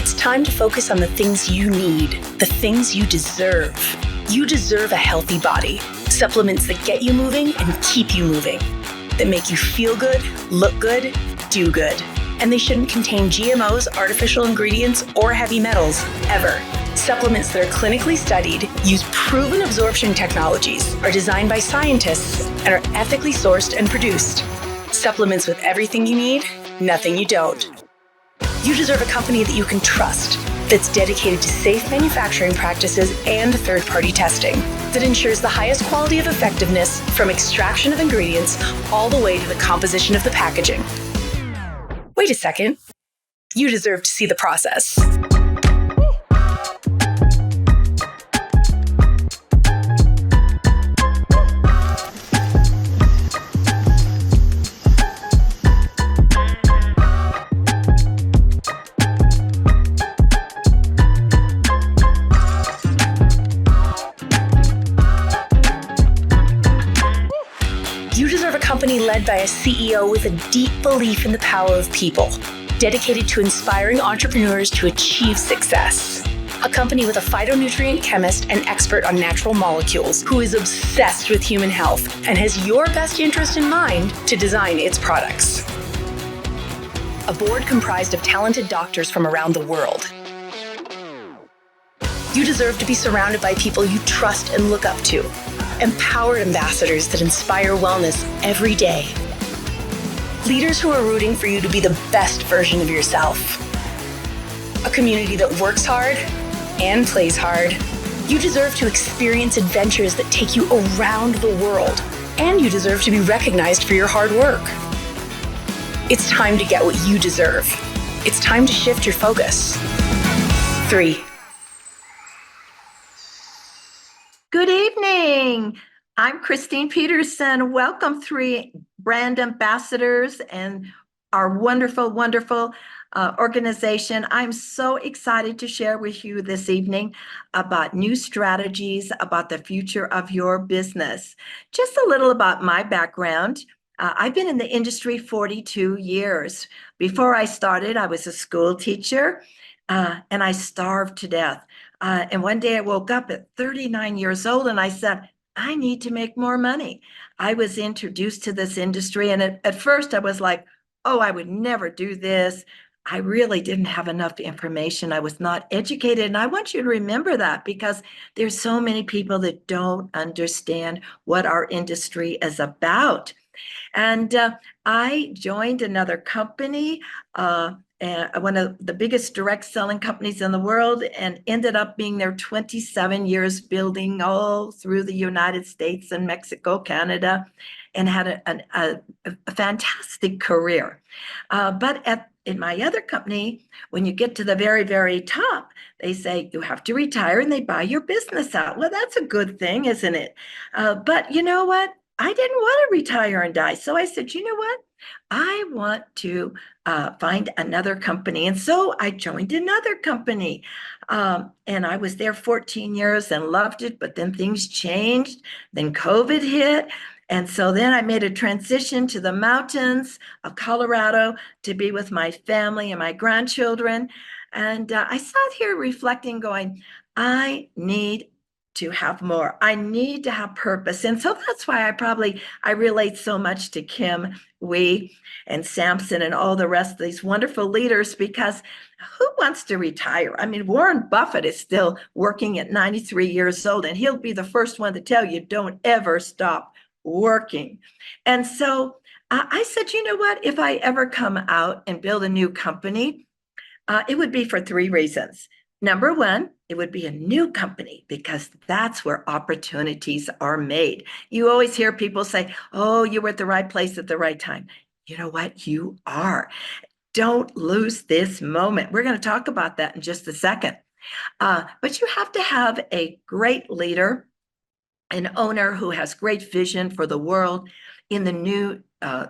It's time to focus on the things you need, the things you deserve. You deserve a healthy body, supplements that get you moving and keep you moving, that make you feel good, look good, do good. And they shouldn't contain GMOs, artificial ingredients, or heavy metals, ever. Supplements that are clinically studied, use proven absorption technologies, are designed by scientists, and are ethically sourced and produced. Supplements with everything you need, nothing you don't. You deserve a company that you can trust, that's dedicated to safe manufacturing practices and third-party testing, that ensures the highest quality of effectiveness from extraction of ingredients all the way to the composition of the packaging. Wait a second. You deserve to see the process. You deserve a company led by a CEO with a deep belief in the power of people, dedicated to inspiring entrepreneurs to achieve success. A company with a phytonutrient chemist and expert on natural molecules who is obsessed with human health and has your best interest in mind to design its products. A board comprised of talented doctors from around the world. You deserve to be surrounded by people you trust and look up to. Empowered ambassadors that inspire wellness every day. Leaders who are rooting for you to be the best version of yourself. A community that works hard and plays hard. You deserve to experience adventures that take you around the world, and you deserve to be recognized for your hard work. It's time to get what you deserve. It's time to shift your focus. 3. Good evening. I'm Christine Peterson. Welcome, 3 brand ambassadors and our wonderful, wonderful organization. I'm so excited to share with you this evening about new strategies about the future of your business. Just a little about my background. I've been in the industry 42 years. Before I started, I was a school teacher and I starved to death. And one day I woke up at 39 years old and I said, I need to make more money. I was introduced to this industry. And at first I was like, oh, I would never do this. I really didn't have enough information. I was not educated. And I want you to remember that because there's so many people that don't understand what our industry is about. And I joined another company, one of the biggest direct selling companies in the world, and ended up being there 27 years, building all through the United States and Mexico, Canada, and had a fantastic career. But in my other company, when you get to the very, very top, they say you have to retire and they buy your business out. Well, that's a good thing, isn't it? But you know what? I didn't want to retire and die. So I said, you know what? I want to find another company. And so I joined another company. And I was there 14 years and loved it. But then things changed. Then COVID hit. And so then I made a transition to the mountains of Colorado to be with my family and my grandchildren. And I sat here reflecting, going, I need to have more. I need to have purpose. And so that's why I relate so much to Kim Wee and Samson and all the rest of these wonderful leaders, because who wants to retire? I mean, Warren Buffett is still working at 93 years old, and he'll be the first one to tell you, don't ever stop working. And so I said, you know what? If I ever come out and build a new company, it would be for 3 reasons. Number one, it would be a new company because that's where opportunities are made. You always hear people say, oh, you were at the right place at the right time. You know what? You are. Don't lose this moment. We're going to talk about that in just a second. But you have to have a great leader, an owner who has great vision for the world in the new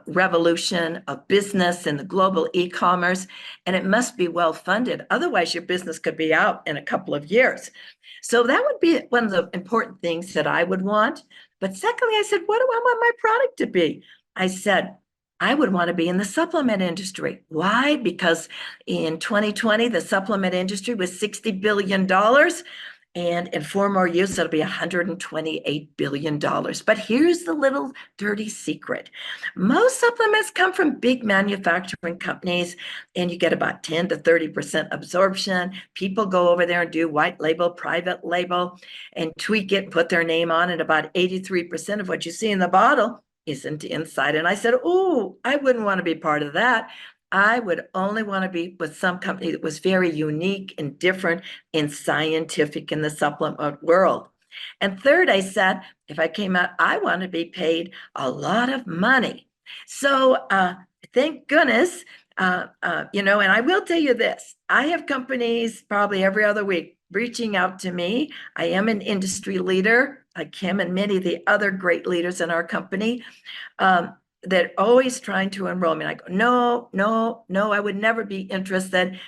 revolution of business and the global e-commerce, and it must be well funded. Otherwise, your business could be out in a couple of years. So that would be one of the important things that I would want. But secondly, I said, what do I want my product to be? I said, I would want to be in the supplement industry. Why? Because in 2020, the supplement industry was $60 billion. And in 4 more years, it'll be $128 billion. But here's the little dirty secret. Most supplements come from big manufacturing companies, and you get about 10 to 30% absorption. People go over there and do white label, private label, and tweak it, put their name on it. About 83% of what you see in the bottle isn't inside. And I said, oh, I wouldn't want to be part of that. I would only want to be with some company that was very unique and different and scientific in the supplement world. And third, I said, if I came out, I want to be paid a lot of money. So thank goodness, and I will tell you this, I have companies probably every other week reaching out to me. I am an industry leader, like Kim and many of the other great leaders in our company. That always trying to enroll me. And I go, no, I would never be interested.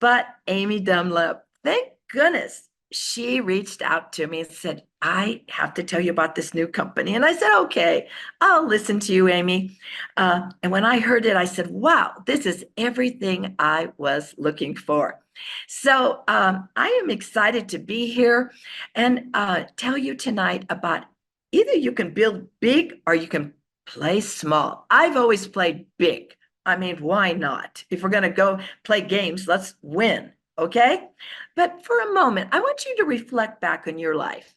But Amy Dunlap, thank goodness, she reached out to me and said, I have to tell you about this new company. And I said, okay, I'll listen to you, Amy. And when I heard it, I said, wow, this is everything I was looking for. So I am excited to be here and tell you tonight about either you can build big or you can play small. I've always played big. I mean, why not? If we're going to go play games, let's win, okay? But for a moment, I want you to reflect back on your life.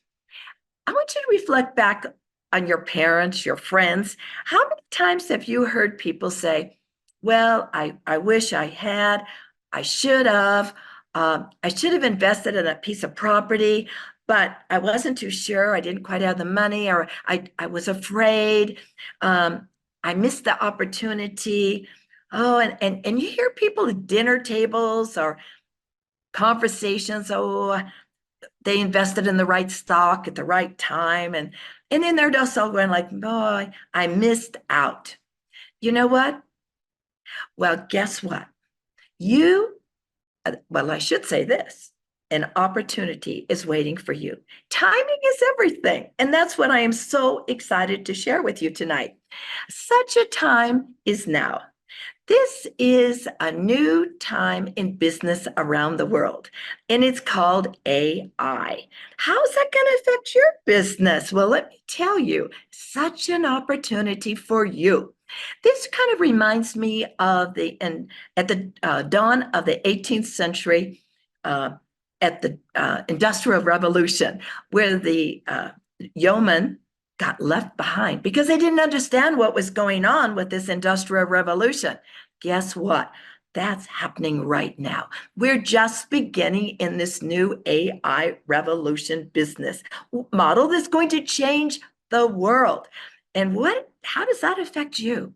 I want you to reflect back on your parents, your friends. How many times have you heard people say, well, I wish I had, I should have invested in a piece of property, but I wasn't too sure. I didn't quite have the money, or I was afraid. I missed the opportunity. Oh, and you hear people at dinner tables or conversations, oh, they invested in the right stock at the right time. And then they're just all going like, boy, I missed out. You know what? Well, guess what? I should say this. An opportunity is waiting for you. Timing is everything. And that's what I am so excited to share with you tonight. Such a time is now. This is a new time in business around the world, and it's called AI. How's that going to affect your business? Well, let me tell you, such an opportunity for you. This kind of reminds me of at the dawn of the 18th century, at the Industrial Revolution, where the yeoman got left behind because they didn't understand what was going on with this Industrial Revolution. Guess what? That's happening right now. We're just beginning in this new AI revolution business model that's going to change the world. And how does that affect you?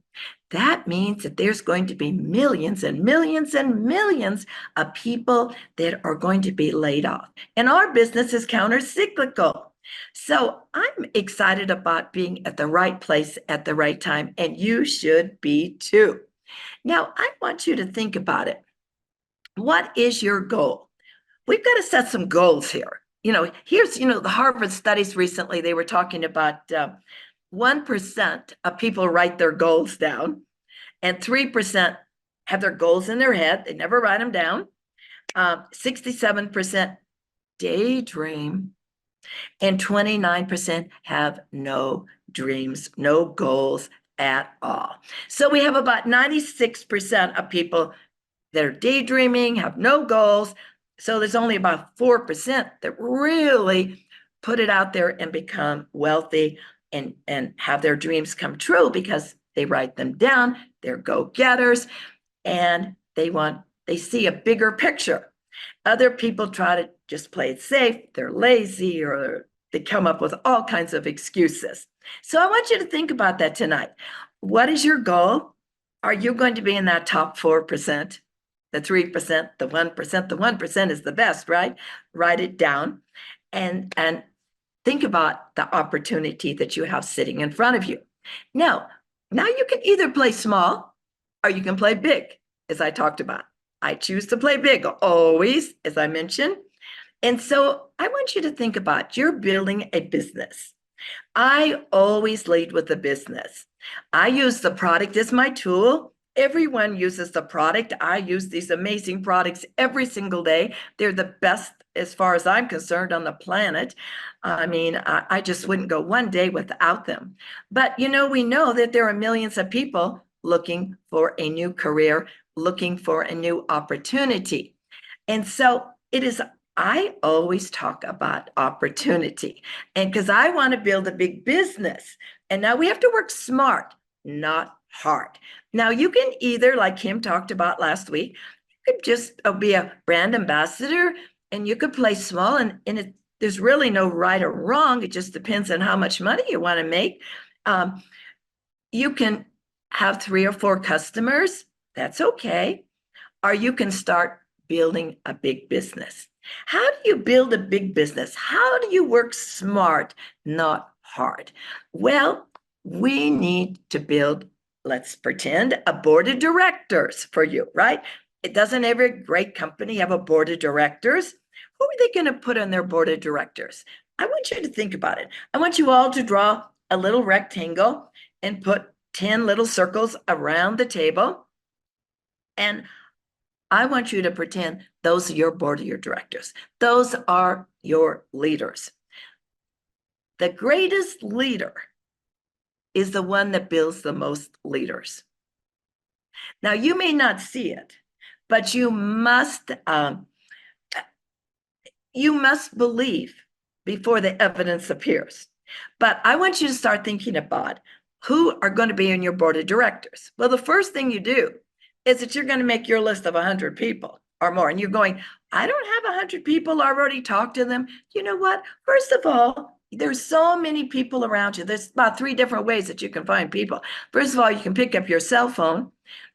That means that there's going to be millions and millions and millions of people that are going to be laid off. And our business is counter-cyclical. So I'm excited about being at the right place at the right time, and you should be too. Now, I want you to think about it. What is your goal? We've got to set some goals here. Here's, the Harvard studies recently, they were talking about 1% of people write their goals down, and 3% have their goals in their head. They never write them down. 67% daydream, and 29% have no dreams, no goals at all. So we have about 96% of people that are daydreaming, have no goals. So there's only about 4% that really put it out there and become wealthy and have their dreams come true because they write them down, they're go-getters, and they see a bigger picture. Other people try to just play it safe, they're lazy, or they come up with all kinds of excuses. So I want you to think about that tonight. What is your goal? Are you going to be in that top 4%, the 3%, the 1%? The 1% is the best, right? Write it down and think about the opportunity that you have sitting in front of you. Now you can either play small or you can play big, as I talked about. I choose to play big always, as I mentioned. And so I want you to think about, you're building a business. I always lead with the business. I use the product as my tool. Everyone uses the product. I use these amazing products every single day. They're the best, as far as I'm concerned, on the planet. I mean, I just wouldn't go one day without them. But, we know that there are millions of people looking for a new career, looking for a new opportunity. And so I always talk about opportunity. And because I want to build a big business. And now we have to work smart, not hard. Now you can either, like Kim talked about last week, you could just be a brand ambassador and you could play small there's really no right or wrong. It just depends on how much money you want to make. You can have 3 or 4 customers. That's okay. Or you can start building a big business. How do you build a big business? How do you work smart, not hard? Well, we need to build, let's pretend, a board of directors for you, right? It doesn't every great company have a board of directors? Who are they going to put on their board of directors? I want you to think about it. I want you all to draw a little rectangle and put 10 little circles around the table. And I want you to pretend those are your board of your directors. Those are your leaders. The greatest leader is the one that builds the most leaders. Now, you may not see it, but you must believe before the evidence appears. But I want you to start thinking about who are going to be in your board of directors. Well, the first thing you do is that you're going to make your list of 100 people or more. And you're going, I don't have 100 people. I already talked to them. You know what? First of all, there's so many people around you. There's about 3 different ways that you can find people. First of all, you can pick up your cell phone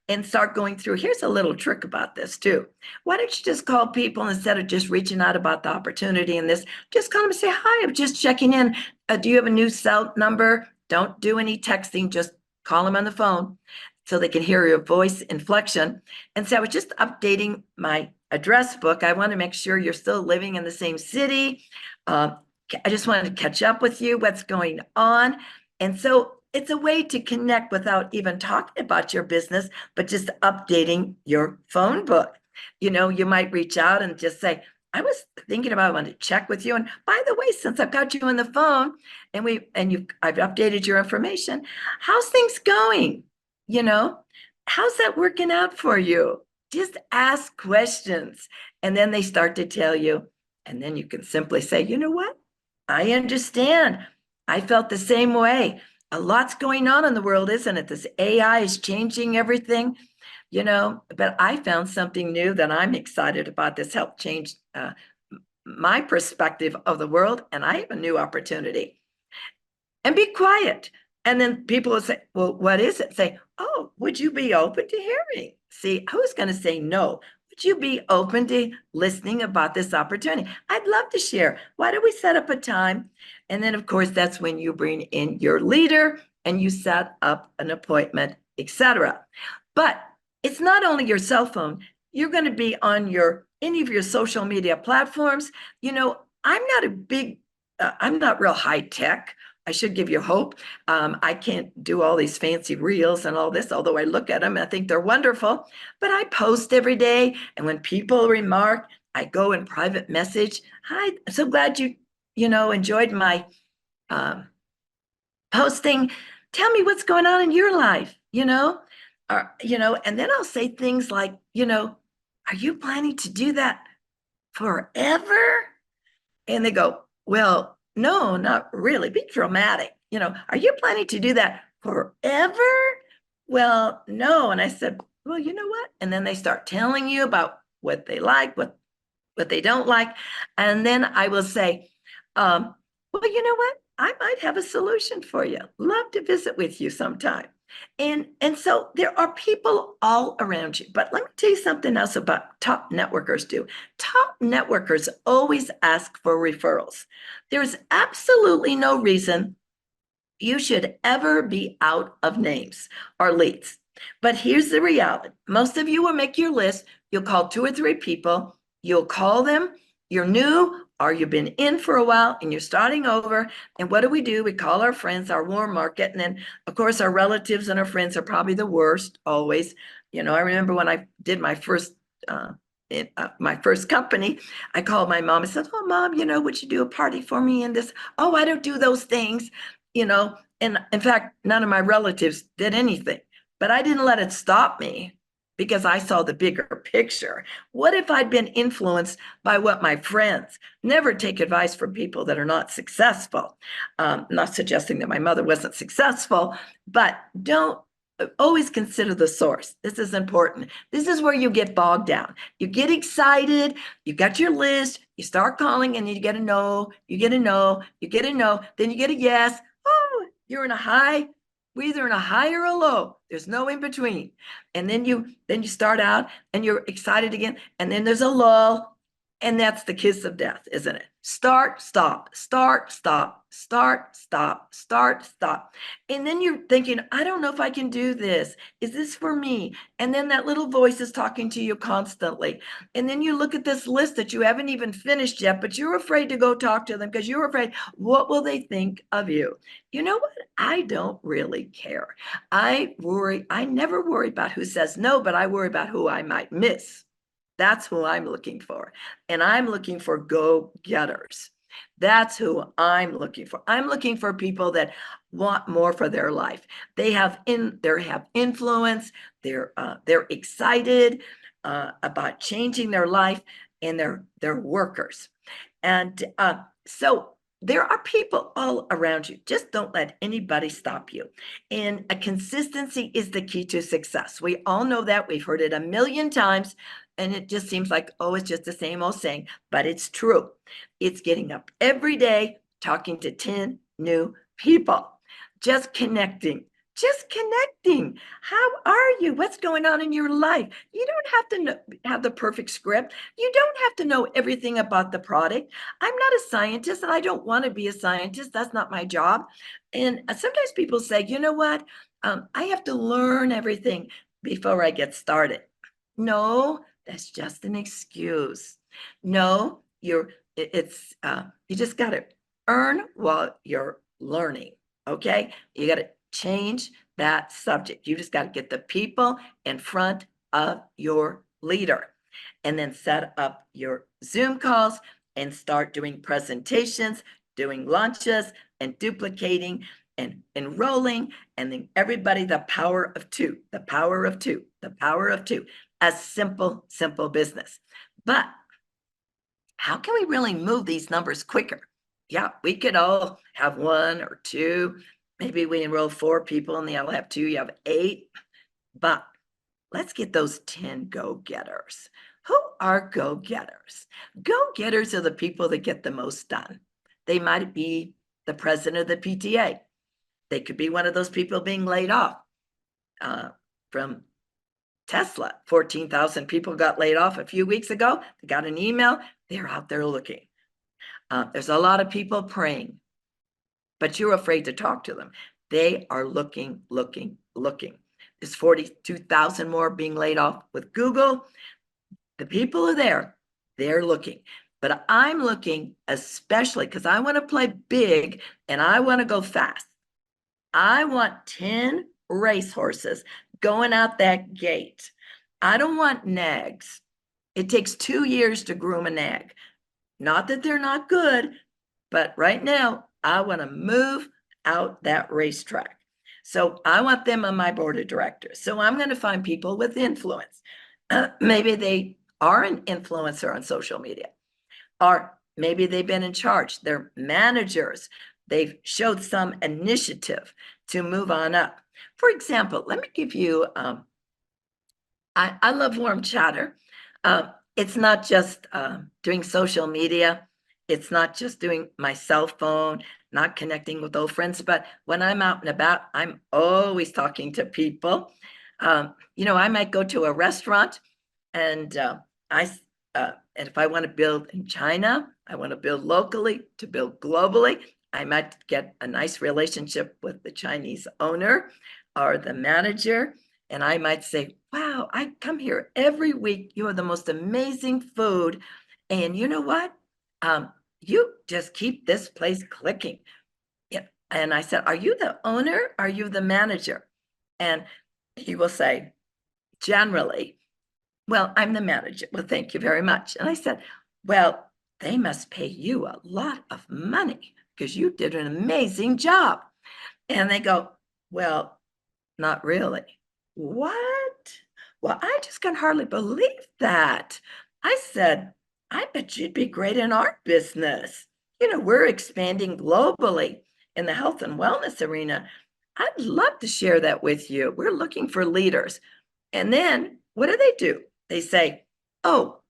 and start going through. Here's a little trick about this too. Why don't you just call people instead of just reaching out about the opportunity in this? Just call them and say, hi, I'm just checking in. Do you have a new cell number? Don't do any texting. Just call them on the phone so they can hear your voice inflection. And so I was just updating my address book. I want to make sure you're still living in the same city. I just wanted to catch up with you, what's going on. And so it's a way to connect without even talking about your business, but just updating your phone book. You might reach out and just say, I was thinking about, I wanted to check with you. And by the way, since I've got you on the phone and I've updated your information, how's things going? How's that working out for you? Just ask questions. And then they start to tell you. And then you can simply say, you know what? I understand. I felt the same way. A lot's going on in the world, isn't it? This AI is changing everything, but I found something new that I'm excited about. This helped change my perspective of the world, and I have a new opportunity. And be quiet. And then people will say, well, what is it? Say, oh, would you be open to hearing? See, who's going to say no? Would you be open to listening about this opportunity? I'd love to share. Why don't we set up a time? And then, of course, that's when you bring in your leader and you set up an appointment, etc. But it's not only your cell phone. You're going to be on any of your social media platforms. I'm not real high tech. I should give you hope. I can't do all these fancy reels and all this, although I look at them and I think they're wonderful. But I post every day. And when people remark, I go in private message. Hi, I'm so glad you enjoyed my posting. Tell me what's going on in your life, and then I'll say things like, are you planning to do that forever? And they go, well, no, not really. Be dramatic. Are you planning to do that forever? Well, no. And I said, well, you know what? And then they start telling you about what they like, what they don't like. And then I will say, well, you know what? I might have a solution for you. Love to visit with you sometime. And so there are people all around you. But let me tell you something else about top networkers do. Top networkers always ask for referrals. There's absolutely no reason you should ever be out of names or leads. But here's the reality. Most of you will make your list. You'll call 2 or 3 people. You'll call them. You're new Or you've been in for a while and you're starting over. And what do? We call our friends, our warm market. And then, of course, our relatives and our friends are probably the worst always. I remember when I did my first my first company, I called my mom and said, "Oh, Mom, would you do a party for me in this?" "Oh, I don't do those things." And in fact, none of my relatives did anything, but I didn't let it stop me because I saw the bigger picture. What if I'd been influenced by what my friends? Never take advice from people that are not successful. Not suggesting that my mother wasn't successful, but don't always consider the source. This is important. This is where you get bogged down. You get excited, you got your list, you start calling, and you get a no, you get a no, you get a no, then you get a yes. Oh, you're in a high. We're either in a high or a low. There's no in between. And then you start out and you're excited again, and then there's a lull, and that's the kiss of death, isn't it? Start, stop, start, stop, start, stop, start, stop. And then you're thinking, I don't know if I can do this. Is this for me? And then that little voice is talking to you constantly. And then you look at this list that you haven't even finished yet, but you're afraid to go talk to them because you're afraid, what will they think of you? You know what? I don't really care. I never worry about who says no, but I worry about who I might miss. That's who I'm looking for. And I'm looking for go-getters. That's who I'm looking for. I'm looking for people that want more for their life. They have influence. They're excited about changing their life, and they're workers. And so there are people all around you. Just don't let anybody stop you. And a consistency is the key to success. We all know that. We've heard it a million times. And it just seems like, oh, it's just the same old saying, but it's true. It's getting up every day, talking to 10 new people, just connecting. Just connecting. How are you? What's going on in your life? You don't have to have the perfect script. You don't have to know everything about the product. I'm not a scientist, and I don't want to be a scientist. That's not my job. And sometimes people say, you know what? I have to learn everything before I get started. No, that's just an excuse. No, you just got to earn while you're learning. Okay, you got to change that subject. You just got to get the people in front of your leader, and then set up your Zoom calls and start doing presentations, doing launches, and duplicating and enrolling, and then everybody, the power of two, the power of two, the power of two. A simple business. But how can we really move these numbers quicker? Yeah, we could all have one or two. Maybe we enroll 4 people and they all have 2, you have 8. But let's get those 10 go-getters. Who are go-getters? Go-getters are the people that get the most done. They might be the president of the PTA. They could be one of those people being laid off from Tesla. 14,000 people got laid off a few weeks ago. They got an email. They're out there looking. There's a lot of people praying, but you're afraid to talk to them. They are looking. There's 42,000 more being laid off with Google. The people are there. They're looking. But I'm looking especially because I want to play big and I want to go fast. I want 10 racehorses going out that gate. I don't want nags. It takes 2 years to groom a nag. Not that they're not good, but right now I want to move out that racetrack. So I want them on my board of directors. So I'm going to find people with influence. Maybe they are an influencer on social media, or maybe they've been in charge. They're managers. They've showed some initiative to move on up. For example, let me give you, I love warm chatter. It's not just doing social media. It's not just doing my cell phone, not connecting with old friends, but when I'm out and about, I'm always talking to people. I might go to a restaurant and and if I want to build in China, I want to build locally, to build globally, I might get a nice relationship with the Chinese owner or the manager. And I might say, wow, I come here every week. You have the most amazing food. And you know what? you just keep this place clicking. Yeah. And I said, are you the owner? Are you the manager? And he will say, generally, well, I'm the manager. Well, thank you very much. And I said, well, they must pay you a lot of money because you did an amazing job. And they go, well, not really. What? Well, I just can hardly believe that. I said, I bet you'd be great in our business. We're expanding globally in the health and wellness arena. I'd love to share that with you. We're looking for leaders. And then what do? They say, oh,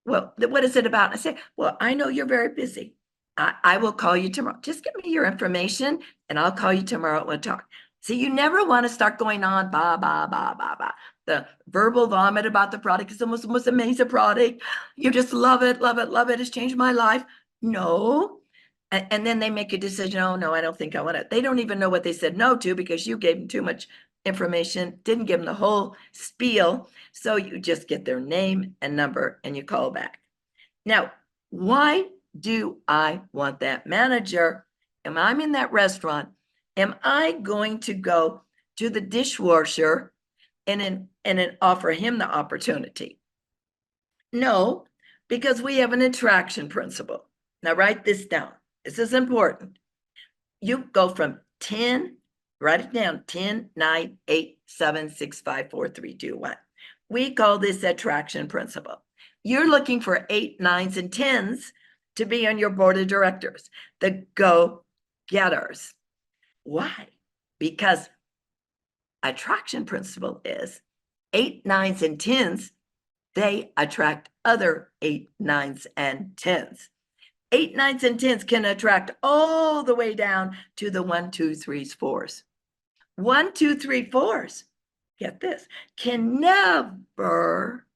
well, what is it about? I say, well, I know you're very busy. I will call you tomorrow. Just give me your information and I'll call you tomorrow and we'll talk. See, you never want to start going on, bah, bah, bah, bah, bah. The verbal vomit about the product is the most amazing product. You just love it, love it, love it. It's changed my life. No. And then they make a decision. Oh, no, I don't think I want it. They don't even know what they said no to because you gave them too much information, didn't give them the whole spiel. So you just get their name and number and you call back. Now, why do I want that manager? Am I in that restaurant? Am I going to go to the dishwasher and offer him the opportunity? No, because we have an attraction principle. Now write this down. This is important. You go from 10, write it down, 10, 9, 8, 7, 6, 5, 4, 3, 2, 1. We call this attraction principle. You're looking for 8, 9s, and 10s to be on your board of directors, the go-getters. Why? Because attraction principle is 8, 9s, and 10s, they attract other 8, 9s, and 10s. 8, 9s, and 10s can attract all the way down to the 1, 2, 3s, 4s. 1, 2, 3, 4s, get this, can never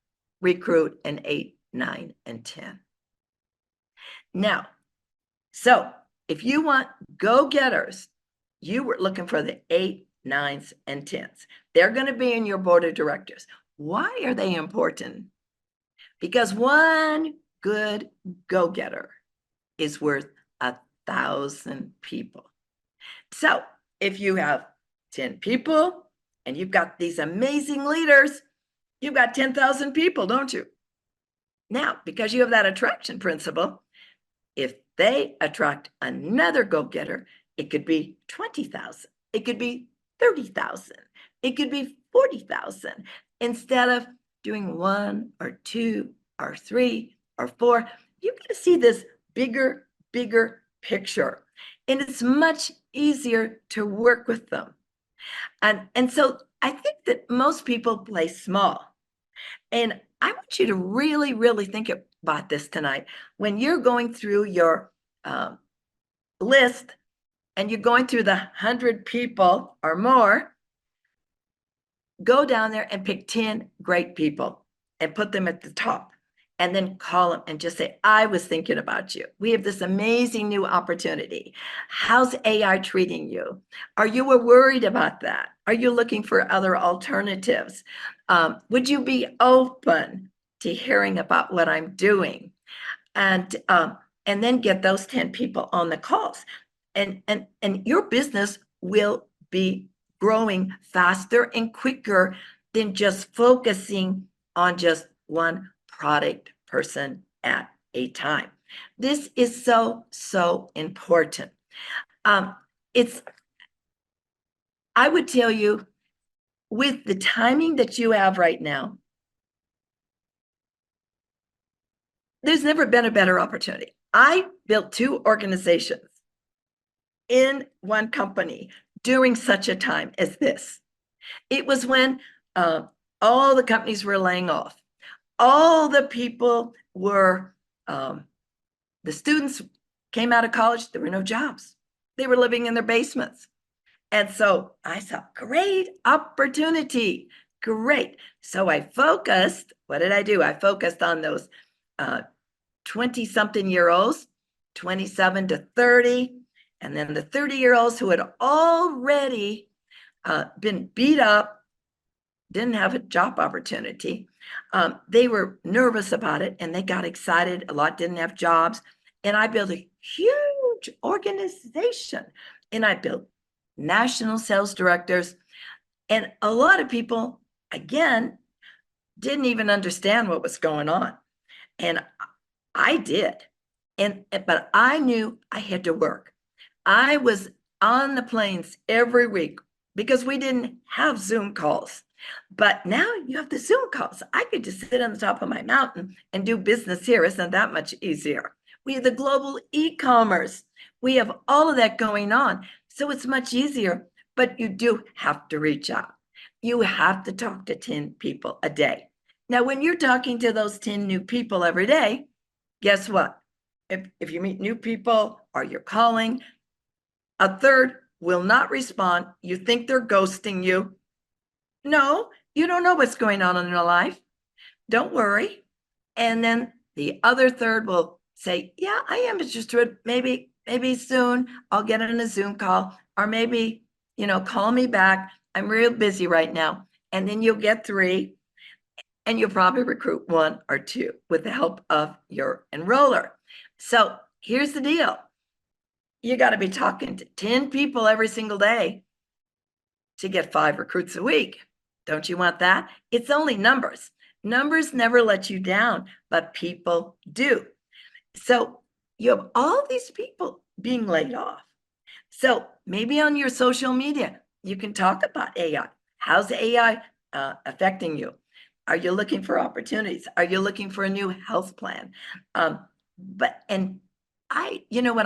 recruit an 8, 9, and 10. Now, so if you want go-getters, you were looking for the 8, 9s, and 10s. They're going to be in your board of directors. Why are they important? Because one good go-getter is worth 1,000 people. So if you have 10 people and you've got these amazing leaders, you've got 10,000 people, don't you? Now, because you have that attraction principle, if they attract another go-getter, it could be 20,000. It could be 30,000. It could be 40,000. Instead of doing 1 or 2 or 3 or 4, you got to see this bigger picture. And it's much easier to work with them. And so I think that most people play small. And I want you to really think about this tonight. When you're going through your list and you're going through the 100 people or more, go down there and pick 10 great people and put them at the top. And then call them and just say, I was thinking about you. We have this amazing new opportunity. How's AI treating you? Are you worried about that? Are you looking for other alternatives? Would you be open to hearing about what I'm doing? And then get those 10 people on the calls. And your business will be growing faster and quicker than just focusing on just one product person at a time. This is so important. I would tell you, with the timing that you have right now, there's never been a better opportunity. I built 2 organizations in one company during such a time as this. It was when all the companies were laying off. All the people were, the students came out of college, there were no jobs. They were living in their basements. And so I saw, great opportunity, great. So I focused, what did I do? I focused on those 20-something-year-olds, 27 to 30, and then the 30-year-olds who had already been beat up, didn't have a job opportunity. They were nervous about it and they got excited. A lot didn't have jobs. and I built a huge organization, and I built national sales directors. And a lot of people, again, didn't even understand what was going on. And I did. But I knew I had to work. I was on the planes every week because we didn't have Zoom calls. But now you have the Zoom calls. I could just sit on the top of my mountain and do business here. Isn't that much easier? We have the global e-commerce. We have all of that going on. So it's much easier, but you do have to reach out. You have to talk to 10 people a day. Now, when you're talking to those 10 new people every day, guess what? If you meet new people or you're calling, a third will not respond. You think they're ghosting you. No, you don't know what's going on in their life. Don't worry. And then the other third will say, yeah, I am interested. Maybe soon I'll get on a Zoom call, or maybe, call me back. I'm real busy right now. And then you'll get three, and you'll probably recruit one or two with the help of your enroller. So here's the deal. You got to be talking to 10 people every single day to get 5 recruits a week. Don't you want that? It's only numbers. Numbers never let you down, but people do. So you have all these people being laid off. So maybe on your social media, you can talk about AI. How's AI affecting you? Are you looking for opportunities? Are you looking for a new health plan? What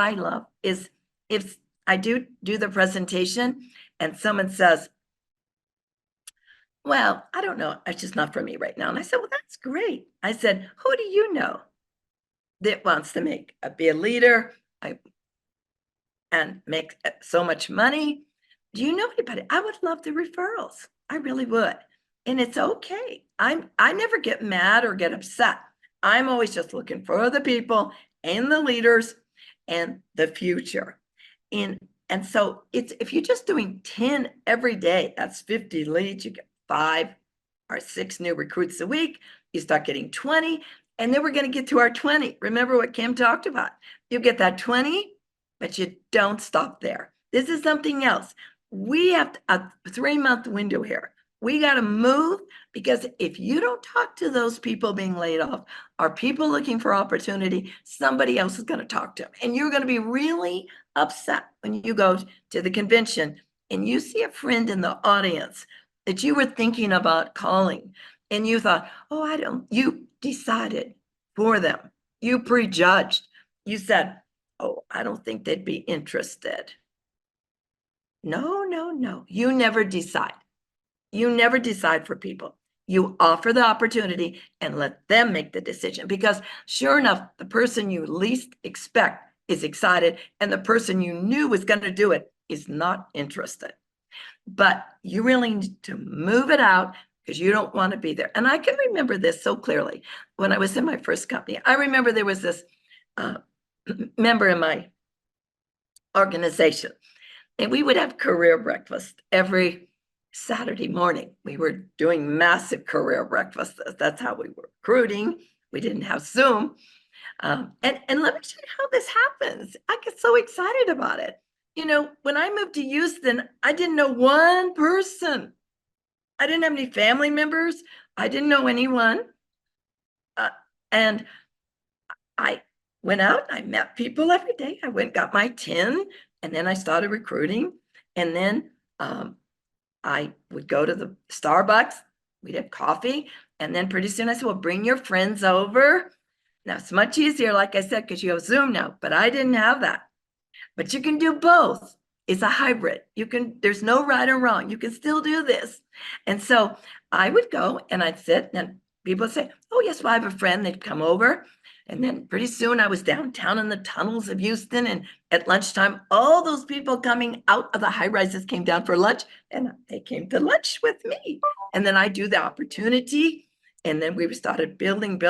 I love is if I do the presentation and someone says, well, I don't know, it's just not for me right now. And I said, well, that's great. I said, who do you know that wants to be a leader and make so much money? Do you know anybody? I would love the referrals. I really would. And it's okay. I never get mad or get upset. I'm always just looking for the people and the leaders and the future. And so if you're just doing 10 every day, that's 50 leads, you get 5 or 6 new recruits a week, you start getting 20, and then we're going to get to our 20. Remember what Kim talked about. You get that 20, but you don't stop there. This is something else. We have a 3-month window here. We got to move, because if you don't talk to those people being laid off or people looking for opportunity, somebody else is going to talk to them. And you're going to be really upset when you go to the convention and you see a friend in the audience that you were thinking about calling, and you thought, oh, you decided for them. You prejudged. You said, oh, I don't think they'd be interested. No. You never decide. You never decide for people. You offer the opportunity and let them make the decision, because sure enough, the person you least expect is excited, and the person you knew was going to do it is not interested. But you really need to move it out, because you don't want to be there. And I can remember this so clearly when I was in my first company. I remember there was this member in my organization, and we would have career breakfast every Saturday morning. We were doing massive career breakfast. That's how we were recruiting. We didn't have Zoom. And let me tell you how this happens. I get so excited about it. When I moved to Houston, I didn't know one person. I didn't have any family members. I didn't know anyone. And I went out, I met people every day. I went, got my 10, and then I started recruiting. And then I would go to the Starbucks, we'd have coffee. And then pretty soon I said, well, bring your friends over. Now it's much easier, like I said, because you have Zoom now, but I didn't have that. But you can do both. It's a hybrid. There's no right or wrong. You can still do this. And so I would go and I'd sit, and people would say, oh, yes, well, I have a friend. They'd come over. And then pretty soon I was downtown in the tunnels of Houston. And at lunchtime, all those people coming out of the high rises came down for lunch, and they came to lunch with me. And then I do the opportunity. And then we started building.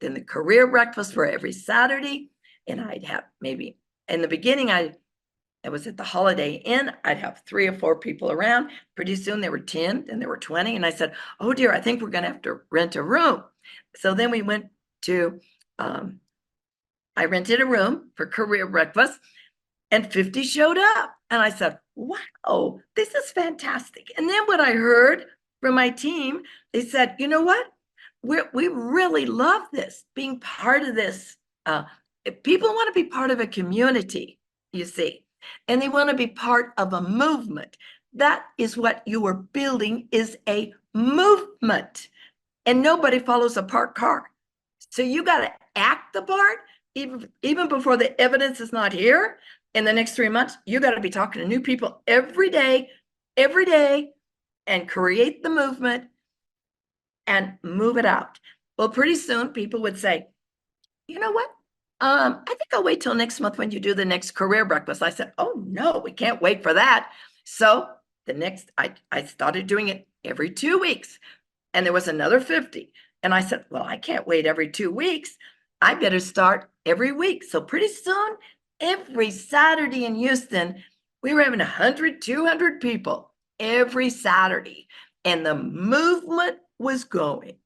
Then the career breakfast for every Saturday. And I'd have maybe in the beginning, I was at the Holiday Inn. I'd have 3 or 4 people around. Pretty soon there were 10, then there were 20. And I said, oh dear, I think we're going to have to rent a room. So then we went to I rented a room for career breakfast and 50 showed up. And I said, wow, this is fantastic. And then what I heard from my team, they said, you know what? We really love this, being part of this. People want to be part of a community, you see, and they want to be part of a movement. That is what you are building, is a movement. And nobody follows a parked car. So you got to act the part even before the evidence is not here. In the next 3 months, you got to be talking to new people every day, and create the movement and move it out. Well, pretty soon people would say, you know what? I think I'll wait till next month when you do the next career breakfast. I said, oh no, we can't wait for that. So I started doing it every 2 weeks, and there was another 50. And I said, well, I can't wait every 2 weeks. I better start every week. So pretty soon, every Saturday in Houston, we were having 100, 200 people every Saturday. And the movement was going.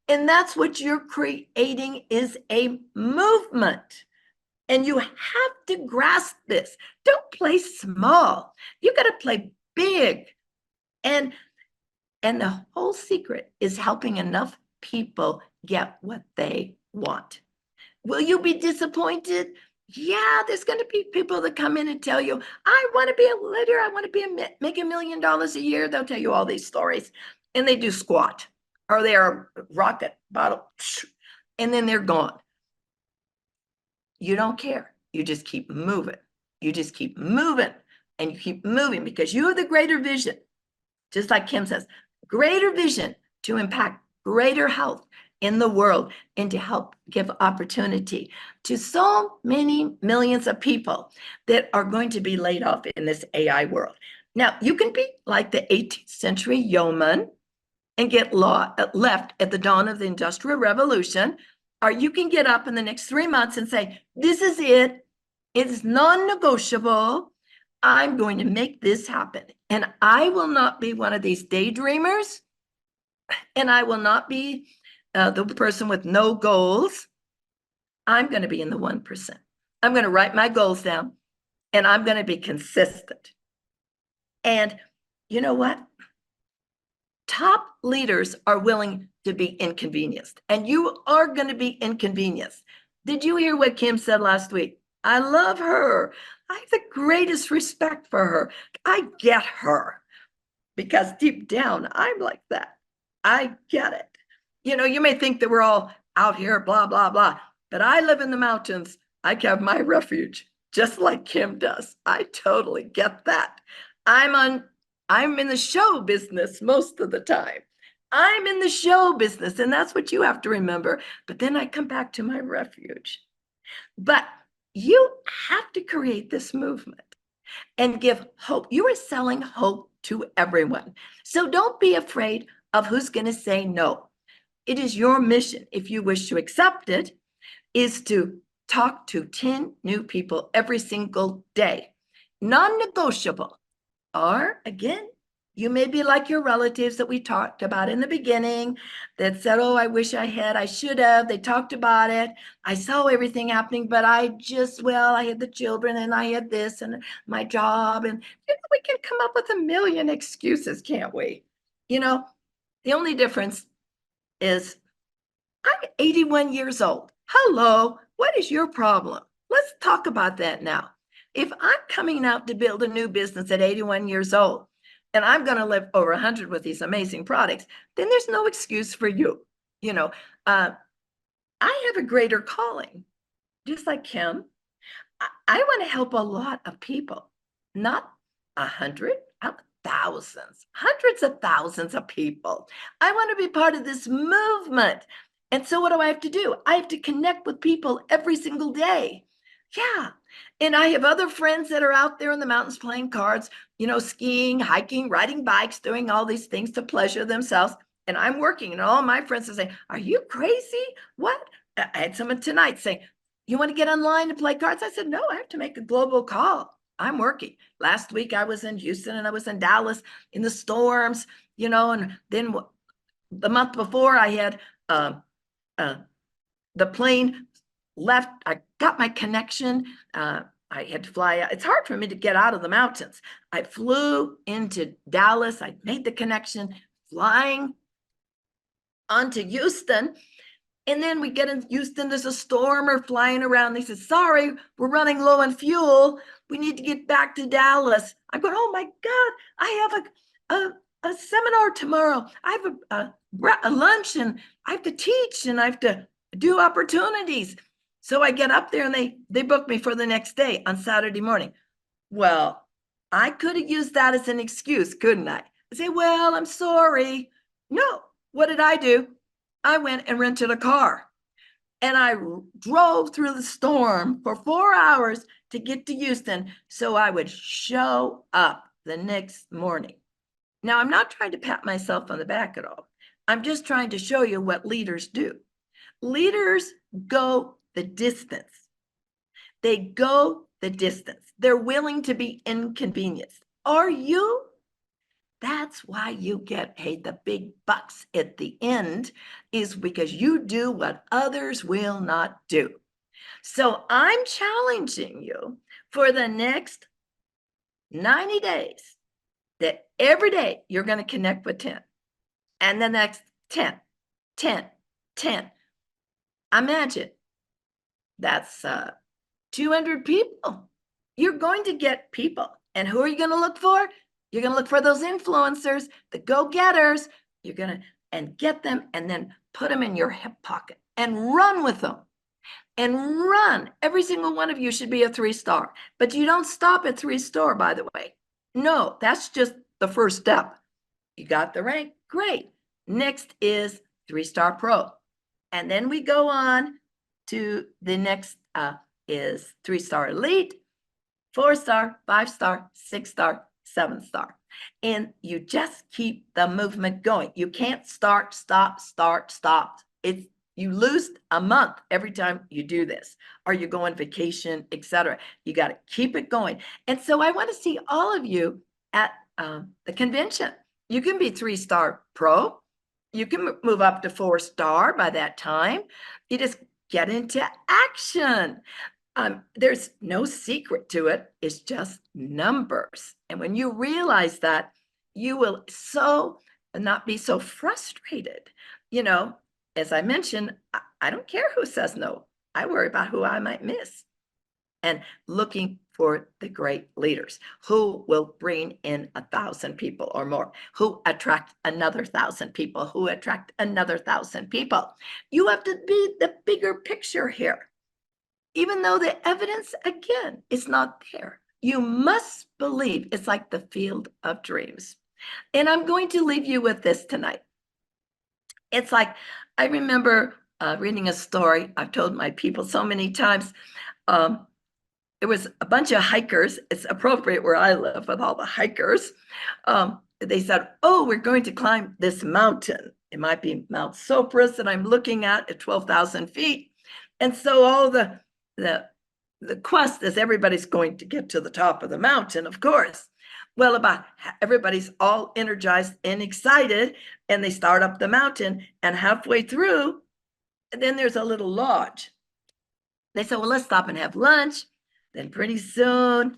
And that's what you're creating, is a movement. And you have to grasp this. Don't play small. You got to play big. And the whole secret is helping enough people get what they want. Will you be disappointed? Yeah, there's going to be people that come in and tell you, I want to be a leader. I want to make $1 million a year. They'll tell you all these stories. And they do squat, or they are rocket bottle, and then they're gone. You don't care. You just keep moving. You just keep moving, and you keep moving, because you have the greater vision. Just like Kim says, greater vision to impact greater health in the world, and to help give opportunity to so many millions of people that are going to be laid off in this AI world. Now, you can be like the 18th century yeoman and get left at the dawn of the Industrial Revolution, or you can get up in the next 3 months and say, this is it. It's non-negotiable. I'm going to make this happen. And I will not be one of these daydreamers, and I will not be the person with no goals. I'm going to be in the 1%. I'm going to write my goals down, and I'm going to be consistent. And you know what? Top leaders are willing to be inconvenienced, and you are going to be inconvenienced. Did you hear what Kim said last week? I love her. I have the greatest respect for her. I get her, because deep down, I'm like that. I get it. You know, you may think that we're all out here, blah, blah, blah, but I live in the mountains. I have my refuge, just like Kim does. I totally get that. I'm in the show business most of the time. I'm in the show business, and that's what you have to remember. But then I come back to my refuge. But you have to create this movement and give hope. You are selling hope to everyone. So don't be afraid of who's going to say no. It is your mission, if you wish to accept it, is to talk to 10 new people every single day. Non-negotiable. Or again, you may be like your relatives that we talked about in the beginning that said, oh, I wish I should have. They talked about it. I saw everything happening, but I had the children, and I had this and my job. And we can come up with a million excuses, can't we? The only difference is I'm 81 years old. Hello, what is your problem? Let's talk about that now. If I'm coming out to build a new business at 81 years old, and I'm going to live over 100 with these amazing products, then there's no excuse for you. I have a greater calling, just like Kim. I want to help a lot of people, not 100, thousands, hundreds of thousands of people. I want to be part of this movement. And so what do I have to do? I have to connect with people every single day. Yeah. And I have other friends that are out there in the mountains playing cards, skiing, hiking, riding bikes, doing all these things to pleasure themselves. And I'm working, and all my friends are saying, are you crazy? What? I had someone tonight saying, you want to get online to play cards? I said, no, I have to make a global call. I'm working. Last week I was in Houston, and I was in Dallas in the storms, and then the month before I had the plane left, I got my connection. I had to fly out. It's hard for me to get out of the mountains. I flew into Dallas. I made the connection, flying onto Houston. And then we get in Houston, there's a stormer flying around. They said, sorry, we're running low on fuel. We need to get back to Dallas. I'm going, oh my God, I have a seminar tomorrow. I have a lunch and I have to teach and I have to do opportunities. So I get up there and they book me for the next day on Saturday morning. Well, I could have used that as an excuse, couldn't I? I say, well, I'm sorry. No, what did I do? I went and rented a car and I drove through the storm for 4 hours to get to Houston so I would show up the next morning. Now, I'm not trying to pat myself on the back at all. I'm just trying to show you what leaders do. Leaders go the distance. They go the distance. They're willing to be inconvenienced. Are you? That's why you get paid the big bucks at the end, is because you do what others will not do. So I'm challenging you for the next 90 days that every day you're going to connect with 10. And the next 10, 10, 10. Imagine that's 200 people. You're going to get people. And who are you going to look for? You're going to look for those influencers, the go-getters. You're going to and get them and then put them in your hip pocket and run with them. And run. Every single one of you should be a 3-star. But you don't stop at 3-star, by the way. No, that's just the first step. You got the rank? Great. Next is 3-star pro. And then we go on to the next is 3-star elite, 4-star, 5-star, 6-star, 7-star. And you just keep the movement going. You can't start, stop. It's you lose a month every time you do this, or you go on vacation, etc. You got to keep it going. And so I want to see all of you at the convention. You can be 3-star pro. You can move up to 4-star by that time. You just get into action. There's no secret to it. It's just numbers. And when you realize that, you will not be so frustrated. As I mentioned, I don't care who says no. I worry about who I might miss. And looking for the great leaders who will bring in 1,000 people or more, who attract another 1,000 people, who attract another 1,000 people. You have to be the bigger picture here. Even though the evidence, again, is not there. You must believe. It's like the field of dreams. And I'm going to leave you with this tonight. It's like, I remember reading a story. I've told my people so many times. It was a bunch of hikers. It's appropriate where I live with all the hikers. They said, oh, we're going to climb this mountain. It might be Mount Sopris that I'm looking at 12,000 feet. And so all the quest is everybody's going to get to the top of the mountain, of course. Well, everybody's all energized and excited, and they start up the mountain, and halfway through, and then there's a little lodge. They said, well, let's stop and have lunch. Then pretty soon,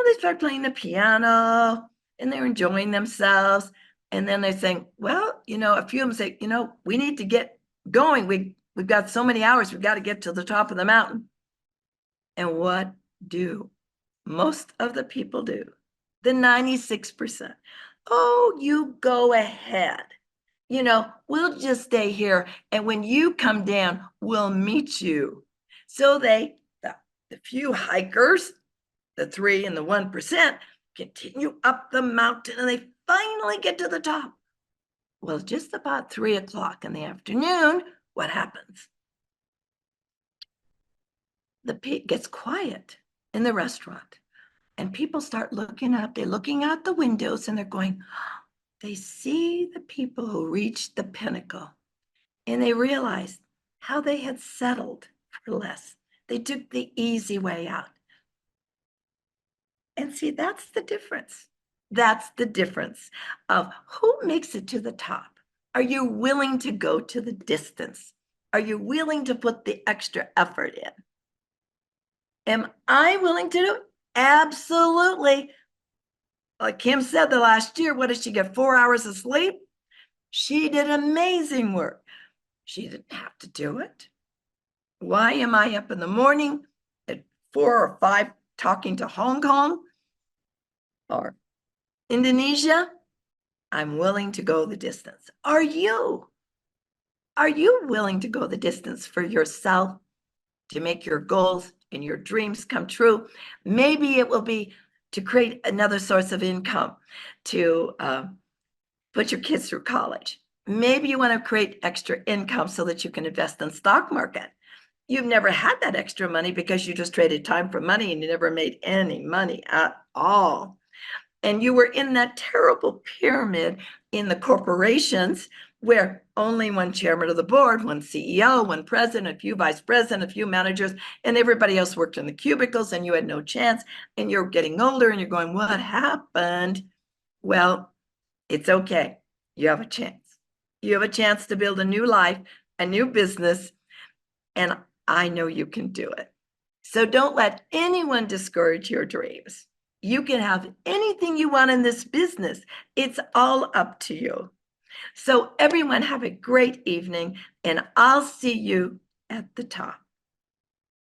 they start playing the piano, and they're enjoying themselves. And then they're saying, well, a few of them say, we need to get going. We've got so many hours. We've got to get to the top of the mountain. And what do most of the people do? The 96%. Oh, you go ahead. We'll just stay here. And when you come down, we'll meet you. So the few hikers, the 3 and the 1%, continue up the mountain and they finally get to the top. Well, just about 3 o'clock in the afternoon, what happens? The pig gets quiet in the restaurant. And people start looking out. They're looking out the windows and they're going, they see the people who reached the pinnacle. And they realized how they had settled for less. They took the easy way out. And see, that's the difference. That's the difference of who makes it to the top. Are you willing to go to the distance? Are you willing to put the extra effort in? Am I willing to do it? Absolutely. Like Kim said, the last year, what did she get? 4 hours of sleep? She did amazing work. She didn't have to do it. Why am I up in the morning at 4 or 5 talking to Hong Kong or Indonesia? I'm willing to go the distance. Are you? Are you willing to go the distance for yourself to make your goals and your dreams come true? Maybe it will be to create another source of income, to put your kids through college. Maybe you want to create extra income so that you can invest in the stock market. You've never had that extra money because you just traded time for money and you never made any money at all. And you were in that terrible pyramid in the corporations where only one chairman of the board, one CEO, one president, a few vice president, a few managers, and everybody else worked in the cubicles and you had no chance. And you're getting older and you're going, what happened? Well, it's okay. You have a chance. You have a chance to build a new life, a new business, and I know you can do it. So don't let anyone discourage your dreams. You can have anything you want in this business. It's all up to you. So everyone have a great evening, and I'll see you at the top.